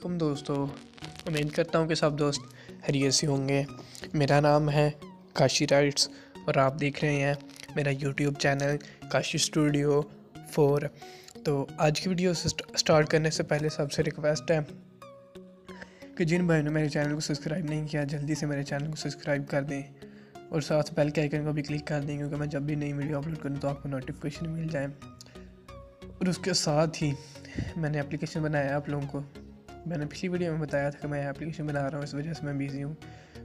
वालेकुम दोस्तों। उम्मीद करता हूँ कि सब दोस्त खैरियत से होंगे। मेरा नाम है काशी राइट्स और आप देख रहे हैं मेरा यूट्यूब चैनल काशी स्टूडियो 4। तो आज की वीडियो से स्टार्ट करने से पहले सबसे रिक्वेस्ट है कि जिन भाइयों ने मेरे चैनल को सब्सक्राइब नहीं किया जल्दी से मेरे चैनल को सब्सक्राइब कर दें और साथ बेल के आइकन को भी क्लिक कर दें, क्योंकि मैं जब भी नई वीडियो अपलोड करूँ तो आपको नोटिफिकेशन मिल जाए। और उसके साथ ही मैंने एप्लीकेशन बनाया है आप लोगों को। मैंने पिछली वीडियो में बताया था कि मैं एप्लीकेशन बना रहा हूँ, इस वजह से मैं बिज़ी हूँ,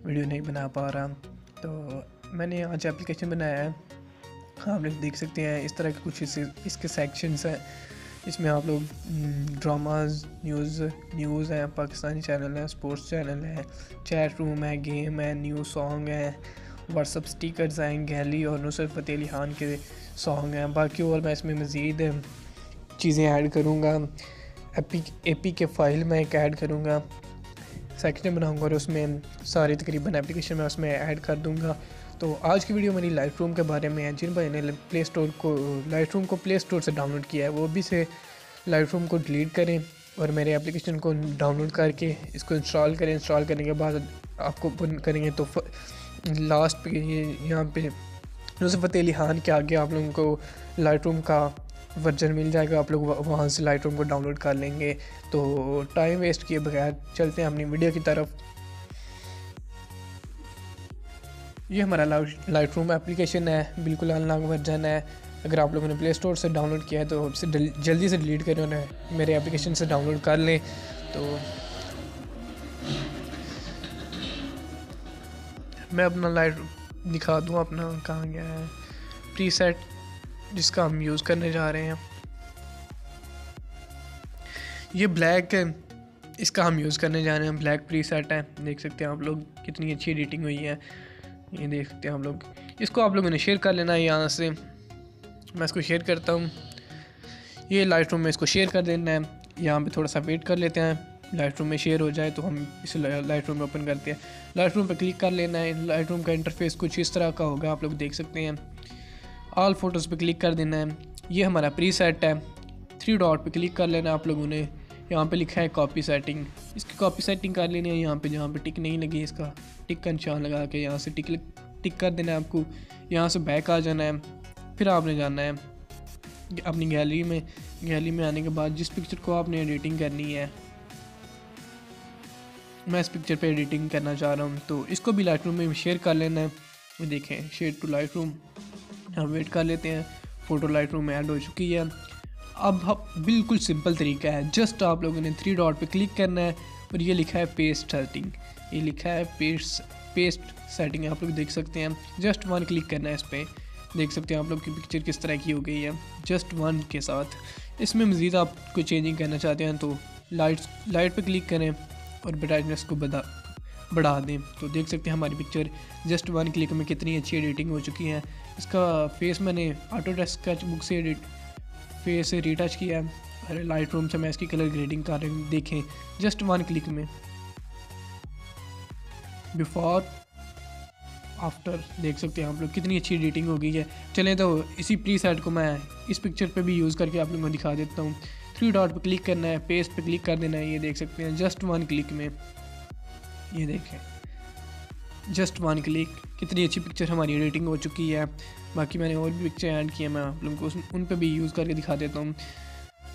वीडियो नहीं बना पा रहा। तो मैंने आज एप्लीकेशन बनाया है। आप लोग देख सकते हैं इस तरह के कुछ इसके सेक्शंस हैं। इसमें आप लोग ड्रामाज, न्यूज़ हैं, पाकिस्तानी चैनल है, स्पोर्ट्स चैनल है, चैट रूम है, गेम है, न्यू सॉन्ग है, व्हाट्सअप स्टिकर्स हैं, गैली और नुसरत फ़तेह अली खान के सॉन्ग हैं। बाकी और मैं इसमें मज़ीद चीज़ें ऐड करूँगा। एपी के फाइल में एक ऐड करूँगा, सेक्शन बनाऊँगा और उसमें सारी तकरीबन एप्लीकेशन मैं उसमें ऐड कर दूँगा। तो आज की वीडियो मेरी लाइट रूम के बारे में है। जिन भाई ने लाइट रूम को प्ले स्टोर से डाउनलोड किया है वो भी से लाइट रूम को डिलीट करें और मेरे एप्लीकेशन को डाउनलोड करके इसको इंस्टॉल करें। इंस्टॉल करने के बाद आपको ओपन करेंगे तो लास्ट पे यहाँ पे नुसरत फ़तेह अली खान के आगे आप लोगों को लाइट रूम का वर्जन मिल जाएगा। आप लोग वहाँ से लाइट रूम को डाउनलोड कर लेंगे। तो टाइम वेस्ट किए बगैर चलते हैं अपनी वीडियो की तरफ। ये हमारा लाइट रूम एप्लीकेशन है, बिल्कुल अनलॉक वर्जन है। अगर आप लोगों ने प्ले स्टोर से डाउनलोड किया है तो उससे जल्दी से डिलीट करें और मेरे एप्लीकेशन से डाउनलोड कर लें। तो मैं अपना लाइट दिखा दूँ, अपना कहाँ गया है प्रीसेट जिसका हम यूज़ करने जा रहे हैं। ये ब्लैक है, इसका हम यूज़ करने जा रहे हैं। ब्लैक प्रीसेट है, देख सकते हैं आप लोग कितनी अच्छी एडिटिंग हुई है। ये देख सकते हैं आप लोग। इसको आप लोगों ने शेयर कर लेना है यहाँ से। मैं इसको शेयर करता हूँ। ये लाइट रूम में इसको शेयर कर देना है। यहाँ पे थोड़ा सा वेट कर लेते हैं, लाइट रूम में शेयर हो जाए तो हम इसे लाइट रूम में ओपन करते हैं। लाइट रूम पर क्लिक कर लेना है। लाइट रूम का इंटरफेस कुछ इस तरह का होगा, आप लोग देख सकते हैं। ऑल फोटोज़ पे क्लिक कर देना है। ये हमारा प्रीसेट है। 3 डॉट पे क्लिक कर लेना है आप लोगों ने। यहाँ पे लिखा है कॉपी सेटिंग, इसकी कॉपी सेटिंग कर लेनी है। यहाँ पे जहाँ पे टिक नहीं लगी इसका टिक का निशान लगा के यहाँ से टिक कर देना है आपको। यहाँ से बैक आ जाना है। फिर आपने जाना है अपनी गैलरी में। गैलरी में आने के बाद जिस पिक्चर को आपने एडिटिंग करनी है, मैं इस पिक्चर पे एडिटिंग करना चाह रहा हूँ तो इसको भी लाइट रूम में शेयर कर लेना है। ये देखें, शेयर टू लाइट रूम। हम वेट कर लेते हैं। फ़ोटो लाइट रूम में ऐड हो चुकी है। अब बिल्कुल सिंपल तरीका है, जस्ट आप लोगों ने 3 डॉट पे क्लिक करना है और ये लिखा है पेस्ट सेटिंग। ये लिखा है पेस्ट सेटिंग, आप लोग देख सकते हैं। जस्ट 1 क्लिक करना है इस पर। देख सकते हैं आप लोग की पिक्चर किस तरह की हो गई है जस्ट 1 के साथ। इसमें मज़ीद आप कोई चेंजिंग करना चाहते हैं तो लाइट पे क्लिक करें और ब्राइटनेस को बढ़ा दें। तो देख सकते हैं हमारी पिक्चर जस्ट 1 क्लिक में कितनी अच्छी एडिटिंग हो चुकी है। इसका फेस मैंने ऑटोडेस्क स्केचबुक से फेस से रीटच किया है और लाइट रूम से मैं इसकी कलर ग्रेडिंग कर रही हूँ। देखें जस्ट 1 क्लिक में बिफोर आफ्टर देख सकते हैं आप लोग कितनी अच्छी एडिटिंग हो गई है। चलें तो इसी प्रीसेट को मैं इस पिक्चर पे भी यूज़ करके आप लोगों को दिखा देता हूँ। 3 डॉट पे क्लिक करना है, पेस्ट पे क्लिक कर देना है। ये देख सकते हैं जस्ट 1 क्लिक में, ये देखें जस्ट 1 क्लिक कितनी अच्छी पिक्चर हमारी एडिटिंग हो चुकी है। बाकी मैंने और भी पिक्चर ऐड किए, मैं आप लोगों को उन पे भी यूज़ करके दिखा देता हूँ।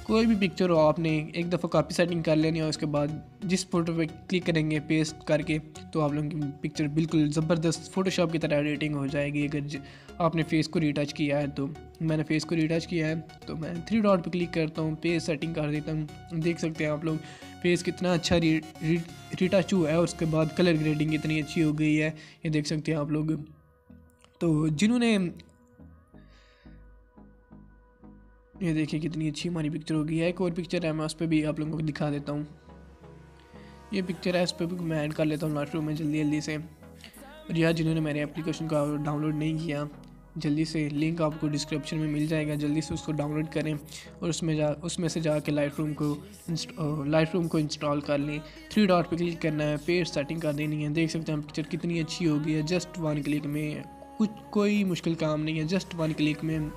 कोई भी पिक्चर हो आपने एक दफ़ा कॉपी सेटिंग कर लेनी है, उसके बाद जिस फोटो पे क्लिक करेंगे पेस्ट करके तो आप लोगों की पिक्चर बिल्कुल ज़बरदस्त फ़ोटोशॉप की तरह एडिटिंग हो जाएगी। अगर आपने फेस को रीटच किया है तो मैंने फेस को रीटच किया है तो मैं 3 डॉट पे क्लिक करता हूँ, पेस्ट सेटिंग कर देता हूँ। देख सकते हैं आप लोग फेस कितना अच्छा रीटच हुआ है, उसके बाद कलर ग्रेडिंग कितनी अच्छी हो गई है। ये देख सकते हैं आप लोग। तो जिन्होंने ये देखिए कितनी अच्छी हमारी पिक्चर हो गई है। एक और पिक्चर है, मैं उस पर भी आप लोगों को दिखा देता हूँ। ये पिक्चर है, इस पर भी मैं ऐड कर लेता हूँ लाइट रूम में जल्दी से। और यार जिन्होंने मेरे एप्लीकेशन का डाउनलोड नहीं किया, जल्दी से लिंक आपको डिस्क्रिप्शन में मिल जाएगा, जल्दी से उसको डाउनलोड करें और उसमें से जाके लाइट रूम को इंस्टॉल कर लें। 3 डॉट पे क्लिक करना है, पेस्ट सेटिंग कर देनी है। देख सकते हैं पिक्चर कितनी अच्छी हो गई है जस्ट 1 क्लिक में। कोई मुश्किल काम नहीं है, जस्ट 1 क्लिक में।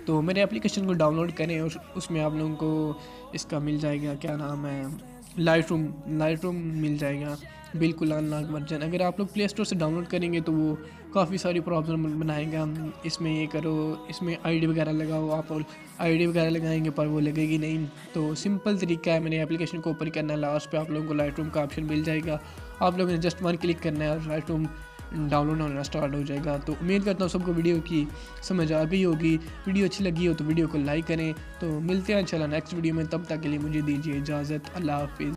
तो मेरे एप्लीकेशन को डाउनलोड करें और उसमें आप लोगों को इसका मिल जाएगा, क्या नाम है, लाइट रूम मिल जाएगा बिल्कुल अनलॉक वर्जन। अगर आप लोग प्ले स्टोर से डाउनलोड करेंगे तो वो काफ़ी सारी प्रॉब्लम बनाएगा, इसमें ये करो, इसमें आईडी वगैरह लगाओ। आप आईडी वगैरह लगाएंगे पर वो लगेगी नहीं। तो सिंपल तरीका है, मैंने एप्लीकेशन को ओपन करना है, लास्ट पे आप लोगों को लाइट रूम का ऑप्शन मिल जाएगा। आप लोगों ने जस्ट 1 क्लिक करना है और लाइट रूम डाउनलोड होना स्टार्ट हो जाएगा। तो उम्मीद करता हूँ सबको वीडियो की समझ आ गई होगी। वीडियो अच्छी लगी हो तो वीडियो को लाइक करें। तो मिलते हैं इंशाल्लाह नेक्स्ट वीडियो में, तब तक के लिए मुझे दीजिए इजाज़त। अल्लाह हाफिज़।